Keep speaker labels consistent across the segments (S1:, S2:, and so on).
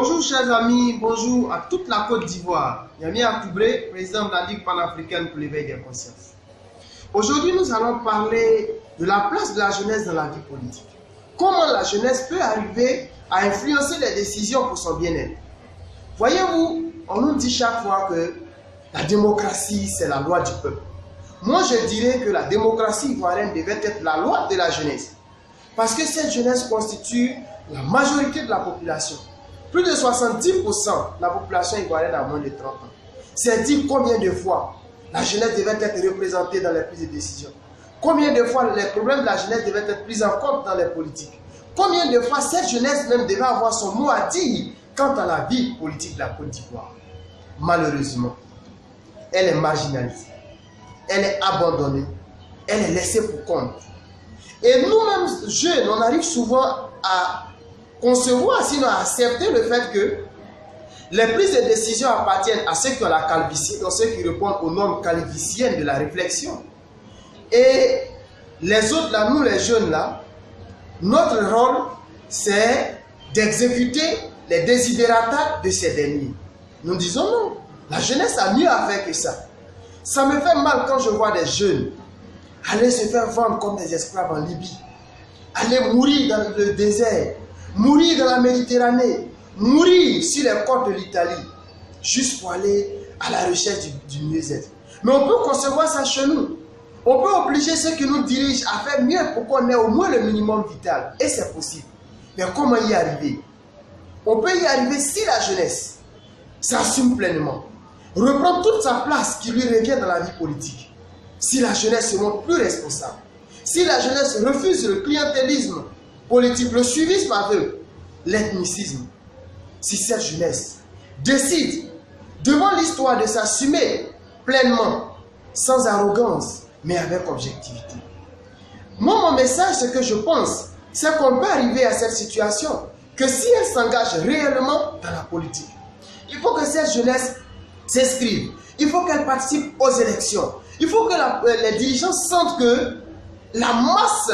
S1: Bonjour chers amis, bonjour à toute la Côte d'Ivoire. Yami Akoubré, président de la Ligue panafricaine pour l'éveil des consciences. Aujourd'hui, nous allons parler de la place de la jeunesse dans la vie politique. Comment la jeunesse peut arriver à influencer les décisions pour son bien-être. Voyez-vous, on nous dit chaque fois que la démocratie, c'est la loi du peuple. Moi, je dirais que la démocratie ivoirienne devait être la loi de la jeunesse. Parce que cette jeunesse constitue la majorité de la population. Plus de 70% de la population ivoirienne a moins de 30 ans. C'est dire combien de fois la jeunesse devait être représentée dans les prises de décision. Combien de fois les problèmes de la jeunesse devaient être pris en compte dans les politiques. Combien de fois cette jeunesse même devait avoir son mot à dire quant à la vie politique de la Côte d'Ivoire. Malheureusement, elle est marginalisée. Elle est abandonnée. Elle est laissée pour compte. Et nous-mêmes, jeunes, on arrive souvent à concevoir, sinon à accepter le fait que les prises de décision appartiennent à ceux qui ont la calvitie, donc ceux qui répondent aux normes calviciennes de la réflexion. Et les autres, là, nous les jeunes, là, notre rôle, c'est d'exécuter les desiderata de ces derniers. Nous disons non, la jeunesse a mieux à faire que ça. Ça me fait mal quand je vois des jeunes aller se faire vendre comme des esclaves en Libye, aller mourir dans le désert, mourir dans la Méditerranée, mourir sur les côtes de l'Italie, juste pour aller à la recherche du mieux-être. Mais on peut concevoir ça chez nous. On peut obliger ceux qui nous dirigent à faire mieux pour qu'on ait au moins le minimum vital. Et c'est possible. Mais comment y arriver? On peut y arriver si la jeunesse s'assume pleinement, reprend toute sa place qui lui revient dans la vie politique. Si la jeunesse se montre plus responsable, si la jeunesse refuse le clientélisme politique, le suivisme aveugle, l'ethnicisme, si cette jeunesse décide devant l'histoire de s'assumer pleinement, sans arrogance, mais avec objectivité. Moi, mon message, ce que je pense, c'est qu'on peut arriver à cette situation que si elle s'engage réellement dans la politique. Il faut que cette jeunesse s'inscrive, il faut qu'elle participe aux élections. Il faut que les dirigeants sentent que la masse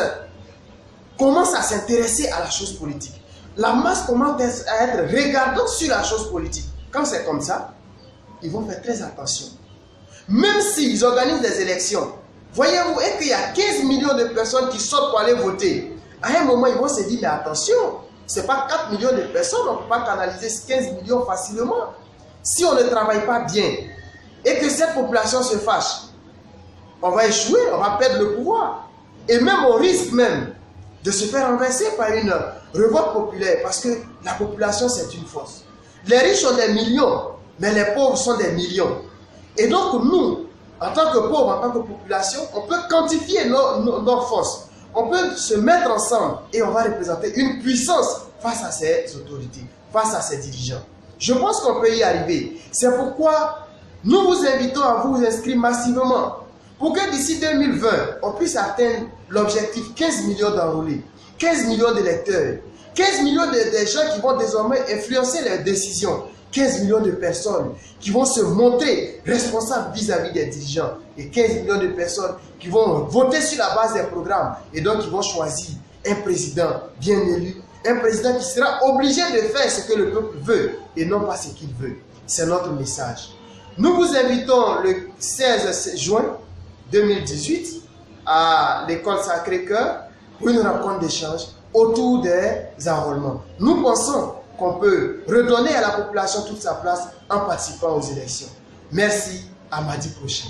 S1: commence à s'intéresser à la chose politique. La masse commence à être regardante sur la chose politique. Quand c'est comme ça, ils vont faire très attention. Même s'ils organisent des élections, voyez-vous, et qu'il y a 15 millions de personnes qui sortent pour aller voter, à un moment, ils vont se dire, mais attention, ce n'est pas 4 millions de personnes, on ne peut pas canaliser 15 millions facilement. Si on ne travaille pas bien et que cette population se fâche, on va échouer, on va perdre le pouvoir. Et même on risque même de se faire renverser par une révolte populaire parce que la population c'est une force. Les riches ont des millions, mais les pauvres sont des millions. Et donc nous, en tant que pauvres, en tant que population, on peut quantifier nos forces. On peut se mettre ensemble et on va représenter une puissance face à ces autorités, face à ces dirigeants. Je pense qu'on peut y arriver. C'est pourquoi nous vous invitons à vous inscrire massivement pour que d'ici 2020, on puisse atteindre l'objectif 15 millions d'enrôlés, 15 millions d'électeurs, 15 millions de gens qui vont désormais influencer les décisions, 15 millions de personnes qui vont se montrer responsables vis-à-vis des dirigeants et 15 millions de personnes qui vont voter sur la base des programmes et donc qui vont choisir un président bien élu, un président qui sera obligé de faire ce que le peuple veut et non pas ce qu'il veut. C'est notre message. Nous vous invitons le 16 juin 2018 à l'école Sacré-Cœur pour une rencontre d'échange autour des enrôlements. Nous pensons qu'on peut redonner à la population toute sa place en participant aux élections. Merci, à mardi prochain.